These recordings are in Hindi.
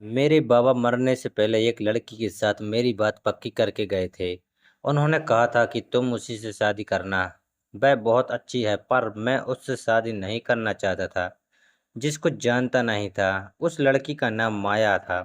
मेरे बाबा मरने से पहले एक लड़की के साथ मेरी बात पक्की करके गए थे। उन्होंने कहा था कि तुम उसी से शादी करना। वह बहुत अच्छी है पर मैं उससे शादी नहीं करना चाहता था, जिसको जानता नहीं था। उस लड़की का नाम माया था।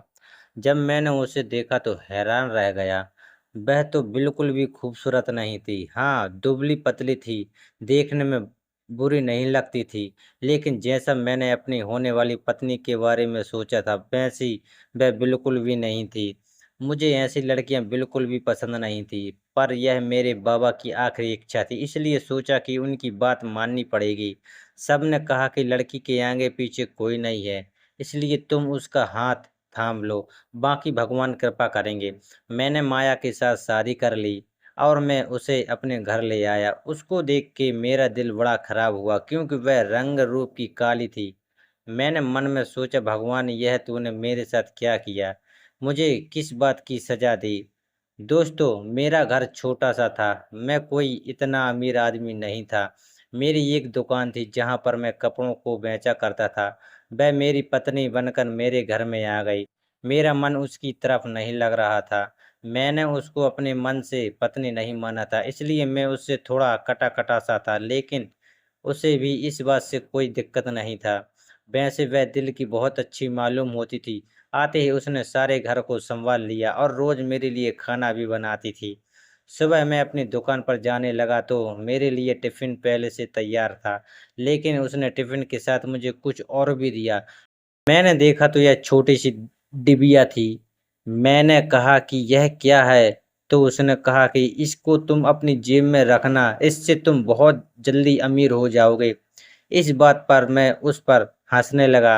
जब मैंने उसे देखा तो हैरान रह गया। वह तो बिल्कुल भी खूबसूरत नहीं थी। हाँ, दुबली पतली थी, देखने में बुरी नहीं लगती थी। लेकिन जैसा मैंने अपनी होने वाली पत्नी के बारे में सोचा था, वैसी वह बिल्कुल भी नहीं थी। मुझे ऐसी लड़कियां बिल्कुल भी पसंद नहीं थी, पर यह मेरे बाबा की आखिरी इच्छा थी, इसलिए सोचा कि उनकी बात माननी पड़ेगी। सबने कहा कि लड़की के आगे पीछे कोई नहीं है, इसलिए तुम उसका हाथ थाम लो, बाकी भगवान कृपा करेंगे। मैंने माया के साथ शादी कर ली और मैं उसे अपने घर ले आया। उसको देख के मेरा दिल बड़ा खराब हुआ, क्योंकि वह रंग रूप की काली थी। मैंने मन में सोचा, भगवान, यह तूने मेरे साथ क्या किया? मुझे किस बात की सजा दी? दोस्तों, मेरा घर छोटा सा था। मैं कोई इतना अमीर आदमी नहीं था। मेरी एक दुकान थी जहां पर मैं कपड़ों को बेचा करता था। वह मेरी पत्नी बनकर मेरे घर में आ गई। मेरा मन उसकी तरफ नहीं लग रहा था। मैंने उसको अपने मन से पत्नी नहीं माना था, इसलिए मैं उससे थोड़ा कटा-कटा सा था, लेकिन उसे भी इस बात से कोई दिक्कत नहीं था। वैसे वह दिल की बहुत अच्छी मालूम होती थी। आते ही उसने सारे घर को सँभाल लिया और रोज़ मेरे लिए खाना भी बनाती थी। सुबह मैं अपनी दुकान पर जाने लगा तो मेरे लिए टिफ़िन पहले से तैयार था, लेकिन उसने टिफ़िन के साथ मुझे कुछ और भी दिया। मैंने देखा तो यह छोटी-सी डिबिया थी। मैंने कहा कि यह क्या है? तो उसने कहा कि इसको तुम अपनी जेब में रखना, इससे तुम बहुत जल्दी अमीर हो जाओगे। इस बात पर मैं उस पर हँसने लगा,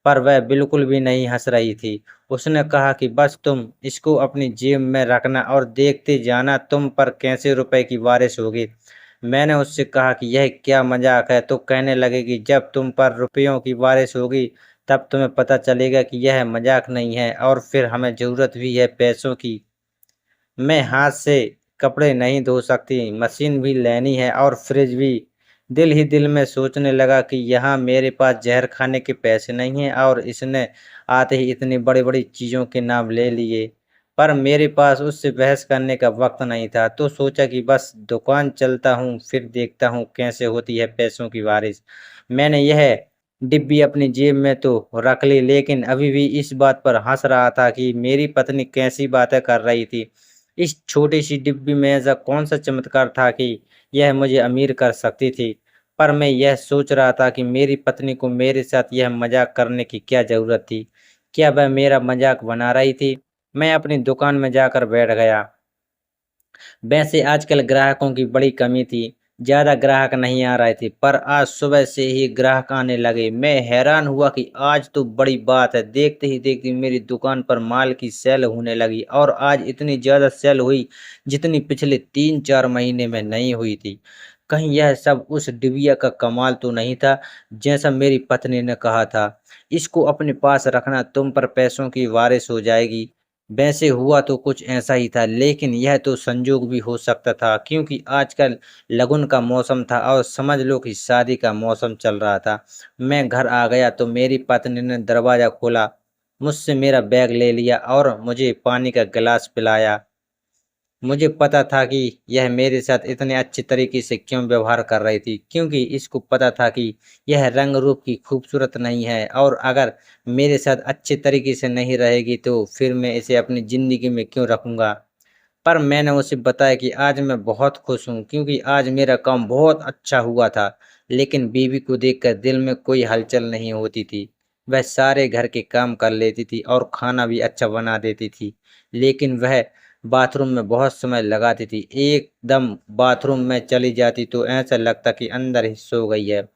पर वह बिल्कुल भी नहीं हँस रही थी। उसने कहा कि बस तुम इसको अपनी जेब में रखना और देखते जाना तुम पर कैसे रुपए की बारिश होगी। मैंने उससे कहा कि यह क्या मज़ाक है? तो कहने लगी कि जब तुम पर रुपयों की बारिश होगी तब तुम्हें पता चलेगा कि यह मज़ाक नहीं है और फिर हमें ज़रूरत भी है पैसों की। मैं हाथ से कपड़े नहीं धो सकती, मशीन भी लेनी है और फ्रिज भी। दिल ही दिल में सोचने लगा कि यहाँ मेरे पास ज़हर खाने के पैसे नहीं हैं और इसने आते ही इतनी बड़ी-बड़ी चीज़ों के नाम ले लिए। पर मेरे पास उससे बहस करने का वक़्त नहीं था, तो सोचा कि बस दुकान चलता हूँ, फिर देखता हूँ कैसे होती है पैसों की बारिश। मैंने यह डिब्बी अपनी जेब में तो रख ली, लेकिन अभी भी इस बात पर हँस रहा था कि मेरी पत्नी कैसी बातें कर रही थी। इस छोटी-सी डिब्बी में ऐसा कौन-सा चमत्कार था कि यह मुझे अमीर कर सकती थी? पर मैं यह सोच रहा था कि मेरी पत्नी को मेरे साथ यह मज़ाक करने की क्या ज़रूरत थी? क्या वह मेरा मज़ाक बना रही थी? मैं अपनी दुकान में जाकर बैठ गया। वैसे आजकल ग्राहकों की बड़ी कमी थी, ज़्यादा ग्राहक नहीं आ रहे थे, पर आज सुबह से ही ग्राहक आने लगे। मैं हैरान हुआ कि आज तो बड़ी बात है। देखते ही देखते मेरी दुकान पर माल की सेल होने लगी और आज इतनी ज़्यादा सेल हुई, जितनी पिछले 3-4 महीने में नहीं हुई थी। कहीं यह सब उस डिबिया का कमाल तो नहीं था, जैसा मेरी पत्नी ने कहा था। इसको अपने पास रखना, तुम पर पैसों की बारिश हो जाएगी। वैसे हुआ तो कुछ ऐसा ही था, लेकिन यह तो संजोग भी हो सकता था, क्योंकि आजकल लगन का मौसम था और समझ लो कि शादी का मौसम चल रहा था। मैं घर आ गया तो मेरी पत्नी ने दरवाज़ा खोला, मुझसे मेरा बैग ले लिया और मुझे पानी का गिलास पिलाया। मुझे पता था कि यह मेरे साथ इतने अच्छे तरीके से क्यों व्यवहार कर रही थी, क्योंकि इसको पता था कि यह रंग रूप की खूबसूरत नहीं है और अगर मेरे साथ अच्छे तरीके से नहीं रहेगी तो फिर मैं इसे अपनी ज़िंदगी में क्यों रखूँगा। पर मैंने उसे बताया कि आज मैं बहुत खुश हूँ, क्योंकि आज मेरा काम बहुत अच्छा हुआ था। लेकिन बीवी को देखकर दिल में कोई हलचल नहीं होती थी। वह सारे घर के काम कर लेती थी और खाना भी अच्छा बना देती थी। लेकिन वह बाथरूम में बहुत समय लगाती थी। एकदम बाथरूम में चली जाती तो ऐसा लगता कि अंदर ही सो गई है।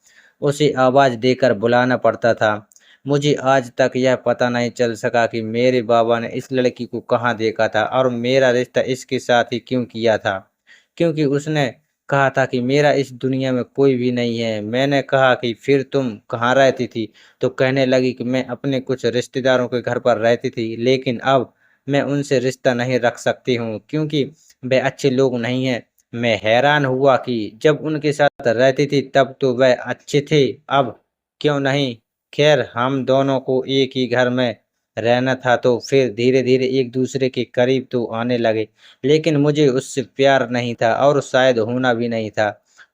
उसे आवाज़ देकर बुलाना पड़ता था। मुझे आज तक यह पता नहीं चल सका कि मेरे बाबा ने इस लड़की को कहाँ देखा था और मेरा रिश्ता इसके साथ ही क्यों किया था। क्योंकि उसने कहा था कि मेरा इस दुनिया में कोई भी नहीं है। मैंने कहा कि फिर तुम कहाँ रहती थी? तो कहने लगी कि मैं अपने कुछ रिश्तेदारों के घर पर रहती थी, लेकिन अब मैं उनसे रिश्ता नहीं रख सकती हूँ, क्योंकि वे अच्छे लोग नहीं हैं। मैं हैरान हुआ कि जब उनके साथ रहती थी तब तो वह अच्छे थे, अब क्यों नहीं? खैर, हम दोनों को एक ही घर में रहना था तो फिर धीरे-धीरे एक दूसरे के करीब तो आने लगे, लेकिन मुझे उससे प्यार नहीं था और शायद होना भी नहीं था।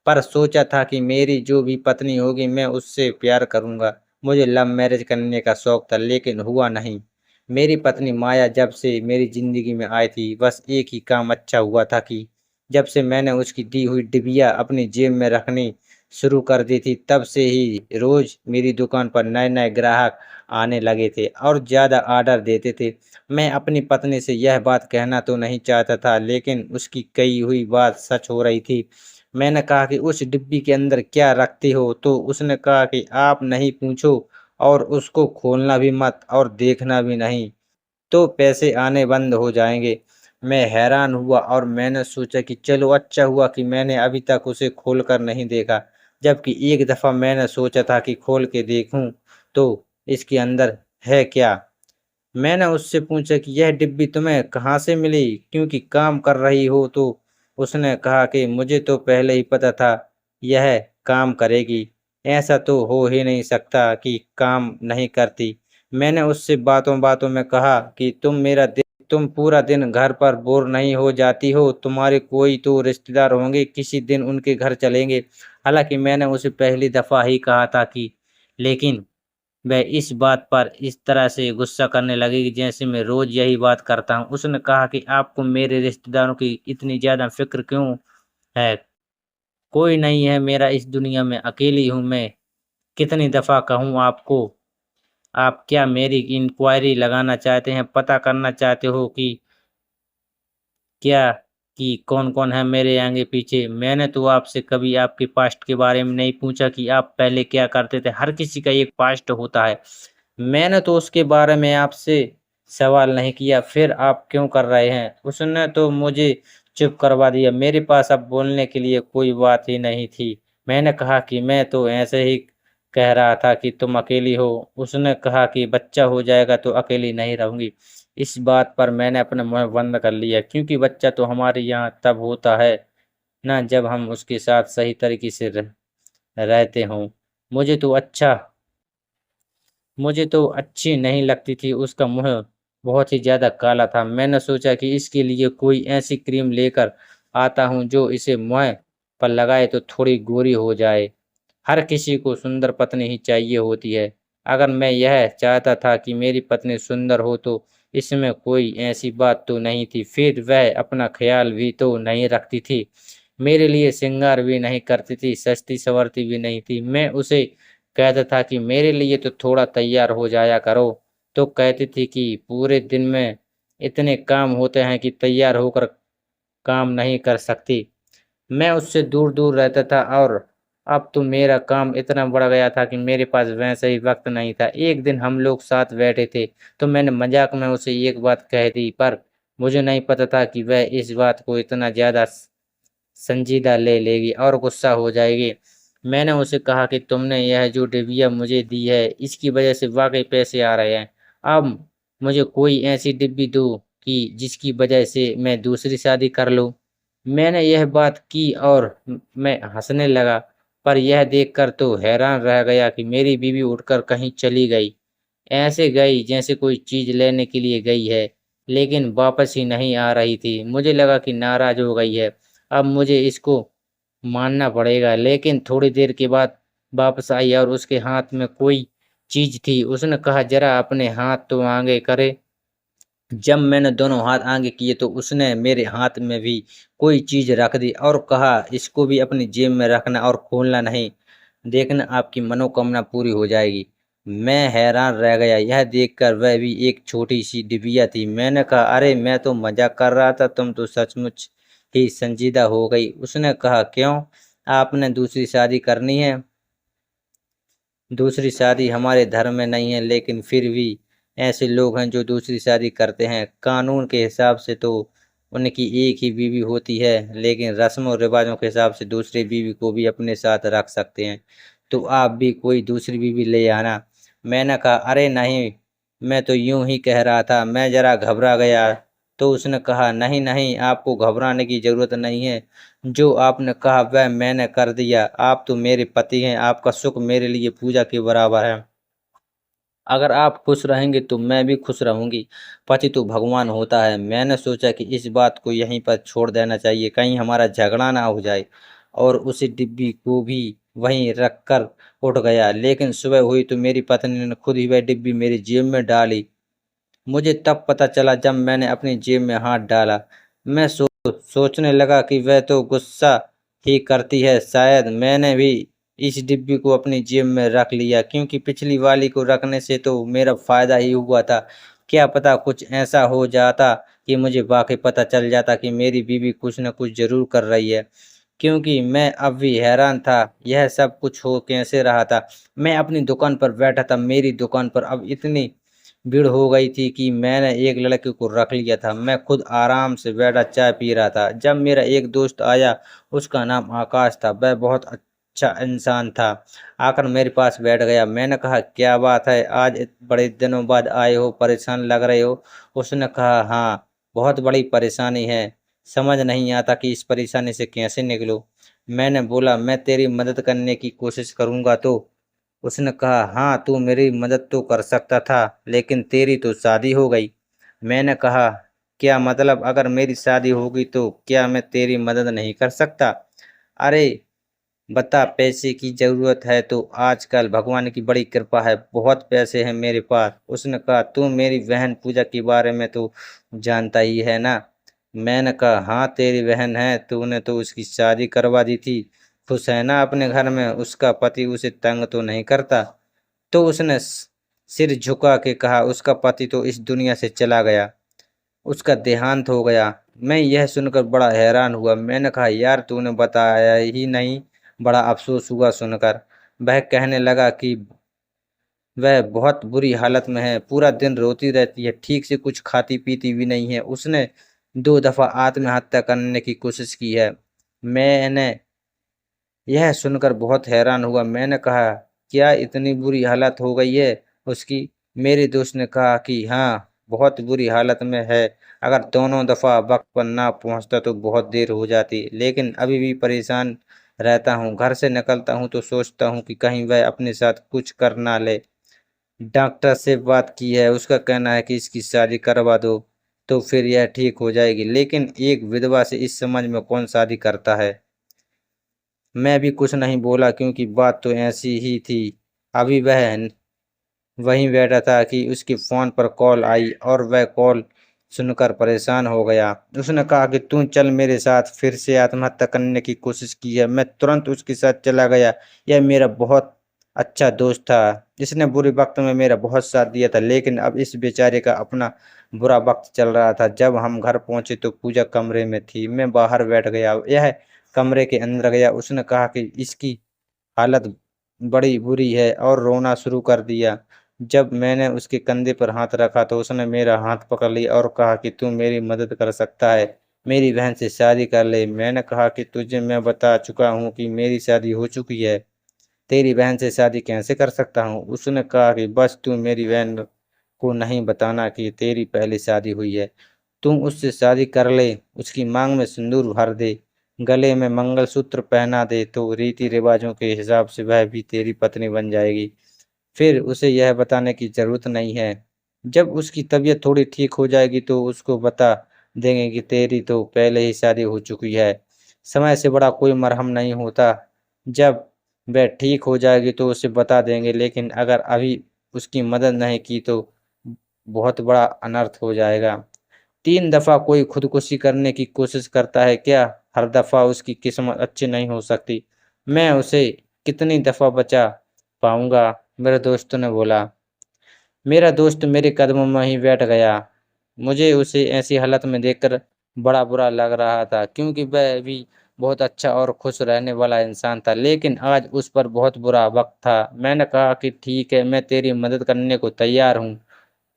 पर सोचा था कि मेरी जो भी पत्नी होगी मैं उससे प्यार करूँगा। मुझे लव मैरिज करने का शौक था लेकिन हुआ नहीं। मेरी पत्नी माया जब से मेरी ज़िंदगी में आई थी, बस एक ही काम अच्छा हुआ था कि जब से मैंने उसकी दी हुई डिबिया अपनी जेब में रखनी शुरू कर दी थी, तब से ही रोज़ मेरी दुकान पर नए-नए ग्राहक आने लगे थे और ज़्यादा ऑर्डर देते थे। मैं अपनी पत्नी से यह बात कहना तो नहीं चाहता था, लेकिन उसकी कही हुई बात सच हो रही थी। मैंने कहा कि उस डिब्बी के अंदर क्या रखती हो? तो उसने कहा कि आप नहीं पूछो और उसको खोलना भी मत और देखना भी नहीं, तो पैसे आने बंद हो जाएँगे। मैं हैरान हुआ और मैंने सोचा कि चलो अच्छा हुआ कि मैंने अभी तक उसे खोलकर नहीं देखा। जबकि एक दफ़ा मैंने सोचा था कि खोल के देखूँ, तो इसके अंदर है क्या? मैंने उससे पूछा कि यह डिब्बी तुम्हें कहाँ से मिली? क्योंकि काम कर रही हो तो? उसने कहा कि मुझे तो पहले ही पता था यह काम करेगी। ऐसा तो हो ही नहीं सकता कि काम नहीं करती। मैंने उससे बातों-बातों में कहा कि तुम पूरा दिन घर पर बोर नहीं हो जाती हो? तुम्हारे कोई तो रिश्तेदार होंगे, किसी दिन उनके घर चलेंगे। हालाँकि मैंने उसे पहली दफ़ा ही कहा था कि लेकिन वह इस बात पर इस तरह से गुस्सा करने लगी कि जैसे मैं रोज़ यही बात करता हूँ। उसने कहा कि आपको मेरे रिश्तेदारों की इतनी ज़्यादा फ़िक्र क्यों है? कोई नहीं है मेरा इस दुनिया में, अकेली हूँ मैं। कितनी दफ़ा कहूँ आपको? आप क्या मेरी इंक्वायरी लगाना चाहते हैं? पता करना चाहते हो कि क्या कि कौन-कौन है मेरे आगे-पीछे? मैंने तो आपसे कभी आपके पास्ट के बारे में नहीं पूछा कि आप पहले क्या करते थे? हर किसी का एक पास्ट होता है। मैंने तो उसके बारे में आपसे सवाल नहीं किया, फिर आप क्यों कर रहे हैं? उसने तो मुझे चुप करवा दिया। मेरे पास अब बोलने के लिए कोई बात ही नहीं थी। मैंने कहा कि मैं तो ऐसे ही कह रहा था कि तुम अकेली हो। उसने कहा कि बच्चा हो जाएगा तो अकेली नहीं रहूँगी। इस बात पर मैंने अपना मुँह बंद कर लिया क्योंकि बच्चा तो हमारे यहाँ तब होता है ना जब हम उसके साथ सही तरीके से रहते हों। मुझे तो अच्छा मुझे तो अच्छी नहीं लगती थी, उसका मुँह बहुत ही ज़्यादा काला था। मैंने सोचा कि इसके लिए कोई ऐसी क्रीम लेकर आता हूँ जो इसे मुँह पर लगाए तो थोड़ी गोरी हो जाए। हर किसी को सुंदर पत्नी ही चाहिए होती है। अगर मैं यह चाहता था कि मेरी पत्नी सुंदर हो तो इसमें कोई ऐसी बात तो नहीं थी। फिर वह अपना ख़्याल भी तो नहीं रखती थी। मेरे लिए श्रृंगार भी नहीं करती थी, सजती-संवरती भी नहीं थी। मैं उसे कहता था कि मेरे लिए तो थोड़ा तैयार हो जाया करो, तो कहती थी कि पूरे दिन में इतने काम होते हैं कि तैयार होकर काम नहीं कर सकती। मैं उससे दूर-दूर रहता था और अब तो मेरा काम इतना बढ़ गया था कि मेरे पास वैसे ही वक़्त नहीं था। एक दिन हम लोग साथ बैठे थे, तो मैंने मज़ाक में उसे एक बात कह दी, पर मुझे नहीं पता था कि वह इस बात को इतना ज़्यादा संजीदा ले लेगी और गुस्सा हो जाएगी। मैंने उसे कहा कि तुमने यह जो डिबिया मुझे दी है, इसकी वजह से वाक़ई पैसे आ रहे हैं। अब मुझे कोई ऐसी डिब्बी दो कि जिसकी वजह से मैं दूसरी शादी कर लूँ। मैंने यह बात की और मैं हँसने लगा, पर यह देखकर तो हैरान रह गया कि मेरी बीवी उठकर कहीं चली गई। ऐसे गई जैसे कोई चीज़ लेने के लिए गई है, लेकिन वापस ही नहीं आ रही थी। मुझे लगा कि नाराज़ हो गई है। अब मुझे इसको मानना पड़ेगा, लेकिन थोड़ी देर के बाद वापस आई और उसके हाथ में कोई चीज़ थी। उसने कहा, "ज़रा अपने हाथ तो आगे करे।" जब मैंने दोनों हाथ आगे किए तो उसने मेरे हाथ में भी कोई चीज़ रख दी और कहा, "इसको भी अपनी जेब में रखना और खोलना नहीं। देखना आपकी मनोकामना पूरी हो जाएगी।" मैं हैरान रह गया, यह देखकर वह भी एक छोटी-सी डिबिया थी। मैंने कहा, "अरे! मैं तो मज़ाक कर रहा था, तुम तो सचमुच ही संजीदा हो गई।" उसने कहा, "क्यों? आपने दूसरी शादी करनी है?" दूसरी शादी हमारे धर्म में नहीं है, लेकिन फिर भी ऐसे लोग हैं जो दूसरी शादी करते हैं। कानून के हिसाब से तो उनकी एक ही बीवी होती है, लेकिन रस्म और रिवाजों के हिसाब से दूसरी बीवी को भी अपने साथ रख सकते हैं। तो आप भी कोई दूसरी बीवी ले आना। मैंने कहा, अरे नहीं, मैं तो यूं ही कह रहा था, मैं जरा घबरा गया। तो उसने कहा, नहीं नहीं, आपको घबराने की जरूरत नहीं है। जो आपने कहा वह मैंने कर दिया। आप तो मेरे पति हैं, आपका सुख मेरे लिए पूजा के बराबर है। अगर आप खुश रहेंगे तो मैं भी खुश रहूंगी। पति तो भगवान होता है। मैंने सोचा कि इस बात को यहीं पर छोड़ देना चाहिए, कहीं हमारा झगड़ा ना हो जाए, और उसी डिब्बी को भी वहीं रख कर उठ गया। लेकिन सुबह हुई तो मेरी पत्नी ने खुद ही वह डिब्बी मेरी जेब में डाली। मुझे तब पता चला जब मैंने अपनी जेब में हाथ डाला। मैं सोचने लगा कि वह तो गुस्सा ही करती है, शायद मैंने भी इस डिब्बी को अपनी जेब में रख लिया, क्योंकि पिछली वाली को रखने से तो मेरा फायदा ही हुआ था। क्या पता कुछ ऐसा हो जाता कि मुझे वाकई पता चल जाता कि मेरी बीवी कुछ न कुछ जरूर कर रही है, क्योंकि मैं अब भी हैरान था यह सब कुछ हो कैसे रहा था। मैं अपनी दुकान पर बैठा था। मेरी दुकान पर अब इतनी भीड़ हो गई थी कि मैंने एक लड़के को रख लिया था। मैं खुद आराम से बैठा चाय पी रहा था जब मेरा एक दोस्त आया। उसका नाम आकाश था। वह बहुत अच्छा इंसान था। आकर मेरे पास बैठ गया। मैंने कहा, क्या बात है, आज बड़े दिनों बाद आए हो, परेशान लग रहे हो। उसने कहा, हाँ, बहुत बड़ी परेशानी है, समझ नहीं आता कि इस परेशानी से कैसे निकलूं। मैंने बोला, मैं तेरी मदद करने की कोशिश करूंगा। तो उसने कहा, हाँ, तू मेरी मदद तो कर सकता था, लेकिन तेरी तो शादी हो गई। मैंने कहा, क्या मतलब, अगर मेरी शादी होगी तो क्या मैं तेरी मदद नहीं कर सकता? अरे बता, पैसे की जरूरत है तो आजकल भगवान की बड़ी कृपा है, बहुत पैसे हैं मेरे पास। उसने कहा, तू मेरी बहन पूजा के बारे में तो जानता ही है ना? मैंने कहा, हाँ, तेरी बहन है, तूने तो उसकी शादी करवा दी थी। खुश है ना अपने घर में? उसका पति उसे तंग तो नहीं करता? तो उसने सिर झुका के कहा, उसका पति तो इस दुनिया से चला गया, उसका देहांत हो गया। मैं यह सुनकर बड़ा हैरान हुआ। मैंने कहा, यार, तूने बताया ही नहीं। बड़ा अफसोस हुआ सुनकर। वह कहने लगा कि वह बहुत बुरी हालत में है, पूरा दिन रोती रहती है, ठीक से कुछ खाती पीती भी नहीं है। उसने 2 दफा आत्महत्या करने की कोशिश की है। मैंने यह सुनकर बहुत हैरान हुआ। मैंने कहा, क्या इतनी बुरी हालत हो गई है उसकी? मेरे दोस्त ने कहा कि हाँ, बहुत बुरी हालत में है। अगर दोनों दफा वक्त पर ना पहुंचता तो बहुत देर हो जाती, लेकिन अभी भी परेशान रहता हूँ। घर से निकलता हूँ तो सोचता हूँ कि कहीं वह अपने साथ कुछ कर ना ले। डॉक्टर से बात की है, उसका कहना है कि इसकी शादी करवा दो तो फिर यह ठीक हो जाएगी, लेकिन एक विधवा से इस समाज में कौन शादी करता है? मैं भी कुछ नहीं बोला, क्योंकि बात तो ऐसी ही थी। अभी वह वहीं बैठा था कि उसके फोन पर कॉल आई, और वह कॉल सुनकर परेशान हो गया। उसने कहा कि तू चल मेरे साथ, फिर से आत्महत्या करने की कोशिश की है। मैं तुरंत उसके साथ चला गया। यह मेरा बहुत अच्छा दोस्त था, जिसने बुरे वक्त में मेरा बहुत साथ दिया था, लेकिन अब इस बेचारे का अपना बुरा वक्त चल रहा था। जब हम घर पहुंचे तो पूजा कमरे में थी। मैं बाहर बैठ गया, यह कमरे के अंदर गया। उसने कहा कि इसकी हालत बड़ी बुरी है, और रोना शुरू कर दिया। जब मैंने उसके कंधे पर हाथ रखा तो उसने मेरा हाथ पकड़ लिया और कहा कि तू मेरी मदद कर सकता है, मेरी बहन से शादी कर ले। मैंने कहा कि तुझे मैं बता चुका हूँ कि मेरी शादी हो चुकी है, तेरी बहन से शादी कैसे कर सकता हूँ? उसने कहा कि बस तू मेरी बहन को नहीं बताना कि तेरी पहले शादी हुई है। तुम उससे शादी कर ले, उसकी मांग में सिंदूर भर दे, गले में मंगलसूत्र पहना दे, तो रीति रिवाजों के हिसाब से वह भी तेरी पत्नी बन जाएगी। फिर उसे यह बताने की जरूरत नहीं है। जब उसकी तबीयत थोड़ी ठीक हो जाएगी तो उसको बता देंगे कि तेरी तो पहले ही शादी हो चुकी है। समय से बड़ा कोई मरहम नहीं होता। जब वह ठीक हो जाएगी तो उसे बता देंगे, लेकिन अगर अभी उसकी मदद नहीं की तो बहुत बड़ा अनर्थ हो जाएगा। 3 दफा कोई खुदकुशी करने की कोशिश करता है क्या? हर दफा उसकी किस्मत अच्छी नहीं हो सकती। मैं उसे कितनी दफा बचा पाऊंगा? मेरे दोस्त ने बोला। मेरा दोस्त मेरे कदमों में ही बैठ गया। मुझे उसे ऐसी हालत में देखकर बड़ा बुरा लग रहा था, क्योंकि वह भी बहुत अच्छा और खुश रहने वाला इंसान था, लेकिन आज उस पर बहुत बुरा वक्त था। मैंने कहा कि ठीक है, मैं तेरी मदद करने को तैयार हूँ।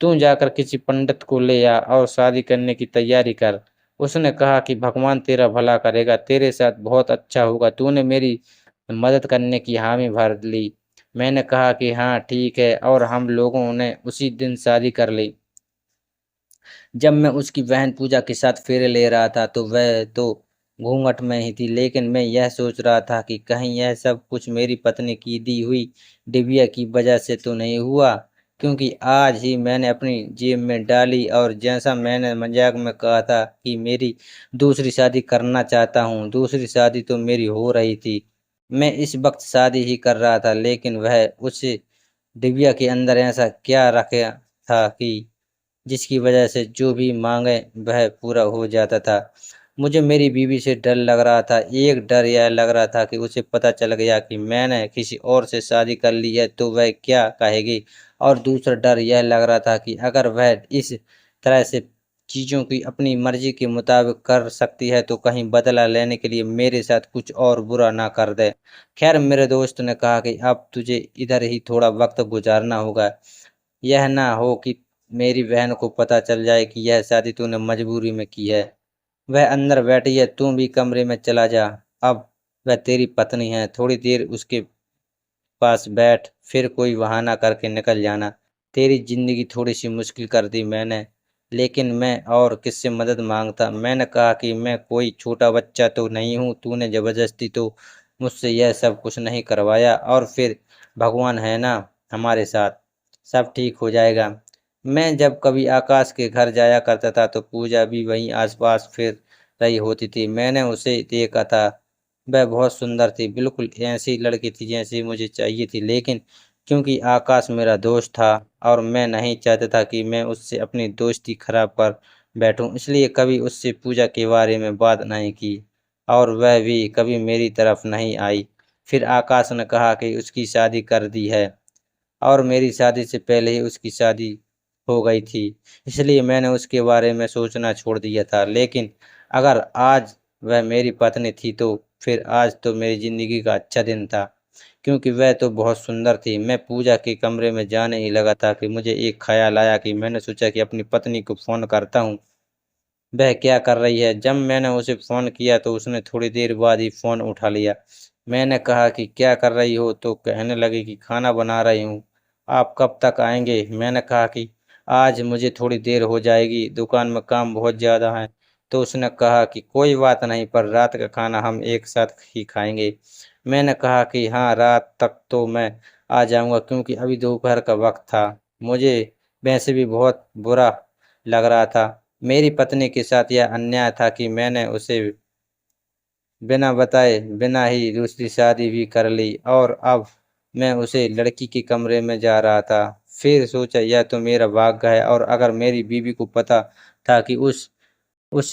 तू जाकर किसी पंडित को ले आ और शादी करने की तैयारी कर। उसने कहा कि भगवान तेरा भला करेगा, तेरे साथ बहुत अच्छा होगा, तूने मेरी मदद करने की हामी भर ली। मैंने कहा कि हाँ, ठीक है, और हम लोगों ने उसी दिन शादी कर ली। जब मैं उसकी बहन पूजा के साथ फेरे ले रहा था तो वह तो घूंघट में ही थी, लेकिन मैं यह सोच रहा था कि कहीं यह सब कुछ मेरी पत्नी की दी हुई डिबिया की वजह से तो नहीं हुआ। क्योंकि आज ही मैंने अपनी जेब में डाली और जैसा मैंने मजाक में कहा था कि मेरी दूसरी शादी करना चाहता हूँ, दूसरी शादी तो मेरी हो रही थी। मैं इस वक्त शादी ही कर रहा था, लेकिन वह उस दिव्या के अंदर ऐसा क्या रखा था कि जिसकी वजह से जो भी मांगे वह पूरा हो जाता था। मुझे मेरी बीवी से डर लग रहा था। एक डर यह लग रहा था कि उसे पता चल गया कि मैंने किसी और से शादी कर ली है तो वह क्या कहेगी, और दूसरा डर यह लग रहा था कि अगर वह इस तरह से चीज़ों की अपनी मर्जी के मुताबिक कर सकती है तो कहीं बदला लेने के लिए मेरे साथ कुछ और बुरा ना कर दे। खैर, मेरे दोस्त ने कहा कि अब तुझे इधर ही थोड़ा वक्त गुजारना होगा। यह ना हो कि मेरी बहन को पता चल जाए कि यह शादी तूने मजबूरी में की है। वह अंदर बैठी है, तू भी कमरे में चला जा। अब वह तेरी पत्नी है, थोड़ी देर उसके पास बैठ, फिर कोई बहाना करके निकल जाना। तेरी जिंदगी थोड़ी सी मुश्किल कर दी मैंने, लेकिन मैं और किससे मदद मांगता। मैंने कहा कि मैं कोई छोटा बच्चा तो नहीं हूँ, तूने जबरदस्ती तो मुझसे यह सब कुछ नहीं करवाया, और फिर भगवान है ना हमारे साथ, सब ठीक हो जाएगा। मैं जब कभी आकाश के घर जाया करता था तो पूजा भी वहीं आसपास फिर रही होती थी। मैंने उसे देखा था, वह बहुत सुंदर थी, बिल्कुल ऐसी लड़की थी जैसी मुझे चाहिए थी, लेकिन क्योंकि आकाश मेरा दोस्त था और मैं नहीं चाहता था कि मैं उससे अपनी दोस्ती खराब कर बैठूं, इसलिए कभी उससे पूजा के बारे में बात नहीं की और वह भी कभी मेरी तरफ नहीं आई। फिर आकाश ने कहा कि उसकी शादी कर दी है और मेरी शादी से पहले ही उसकी शादी हो गई थी, इसलिए मैंने उसके बारे में सोचना छोड़ दिया था। लेकिन अगर आज वह मेरी पत्नी थी तो फिर आज तो मेरी ज़िंदगी का अच्छा दिन था, क्योंकि वह तो बहुत सुंदर थी। मैं पूजा के कमरे में जाने ही लगा था कि मुझे एक ख्याल आया कि मैंने सोचा कि अपनी पत्नी को फ़ोन करता हूँ, वह क्या कर रही है। जब मैंने उसे फ़ोन किया तो उसने थोड़ी देर बाद ही फ़ोन उठा लिया। मैंने कहा कि क्या कर रही हो, तो कहने लगी कि खाना बना रही हूँ। आप कब तक आएंगे? मैंने कहा कि आज मुझे थोड़ी देर हो जाएगी, दुकान में काम बहुत ज़्यादा है। तो उसने कहा कि कोई बात नहीं, पर रात का खाना हम एक साथ ही खाएंगे। मैंने कहा कि हाँ, रात तक तो मैं आ जाऊँगा, क्योंकि अभी दोपहर का वक्त था। मुझे वैसे भी बहुत बुरा लग रहा था। मेरी पत्नी के साथ यह अन्याय था कि मैंने उसे बिना बताए बिना ही दूसरी शादी भी कर ली, और अब मैं उसे लड़की के कमरे में जा रहा था। फिर सोचा यह तो मेरा भाग्य है, और अगर मेरी बीवी को पता था कि उस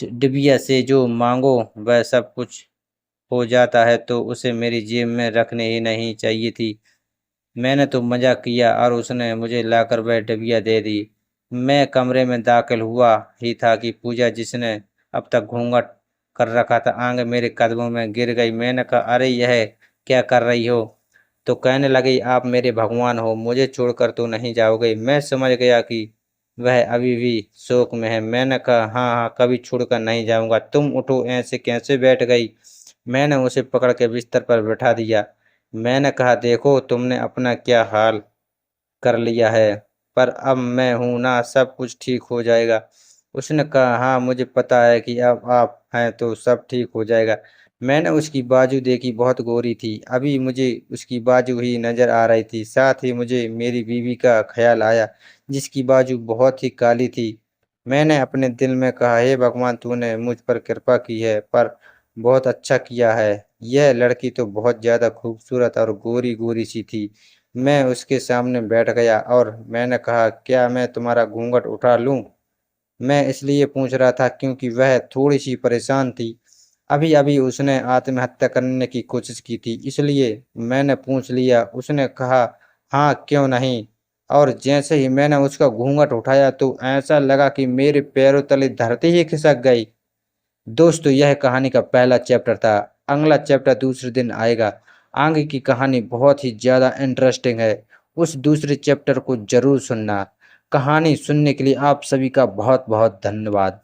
डिबिया से जो मांगो वह सब कुछ हो जाता है तो उसे मेरी जेब में रखने ही नहीं चाहिए थी। मैंने तो मज़ाक किया और उसने मुझे लाकर वह डिबिया दे दी। मैं कमरे में दाखिल हुआ ही था कि पूजा, जिसने अब तक घूंघट कर रखा था, आंग मेरे कदमों में गिर गई। मैंने कहा, अरे यह क्या कर रही हो? तो कहने लगी, आप मेरे भगवान हो, मुझे छोड़कर तो नहीं जाओगे। मैं समझ गया कि वह अभी भी शोक में है। मैंने कहा, हाँ हाँ, कभी छोड़कर नहीं जाऊंगा। तुम उठो, ऐसे कैसे बैठ गई? मैंने उसे पकड़ के बिस्तर पर बैठा दिया। मैंने कहा, देखो तुमने अपना क्या हाल कर लिया है, पर अब मैं हूं ना, सब कुछ ठीक हो जाएगा। उसने कहा, हाँ मुझे पता है कि अब आप हैं तो सब ठीक हो जाएगा। मैंने उसकी बाजू देखी, बहुत गोरी थी। अभी मुझे उसकी बाजू ही नजर आ रही थी, साथ ही मुझे मेरी बीवी का ख्याल आया जिसकी बाजू बहुत ही काली थी। मैंने अपने दिल में कहा, हे भगवान, तूने मुझ पर कृपा की है, पर बहुत अच्छा किया है। यह लड़की तो बहुत ज़्यादा खूबसूरत और गोरी गोरी सी थी। मैं उसके सामने बैठ गया और मैंने कहा, क्या मैं तुम्हारा घूंघट उठा लूं? मैं इसलिए पूछ रहा था क्योंकि वह थोड़ी सी परेशान थी। अभी अभी उसने आत्महत्या करने की कोशिश की थी, इसलिए मैंने पूछ लिया। उसने कहा, हाँ क्यों नहीं। और जैसे ही मैंने उसका घूंघट उठाया तो ऐसा लगा कि मेरे पैरों तले धरती ही खिसक गई। दोस्तों, यह कहानी का पहला चैप्टर था। अगला चैप्टर दूसरे दिन आएगा। आगे की कहानी बहुत ही ज़्यादा इंटरेस्टिंग है। उस दूसरे चैप्टर को ज़रूर सुनना। कहानी सुनने के लिए आप सभी का बहुत बहुत धन्यवाद।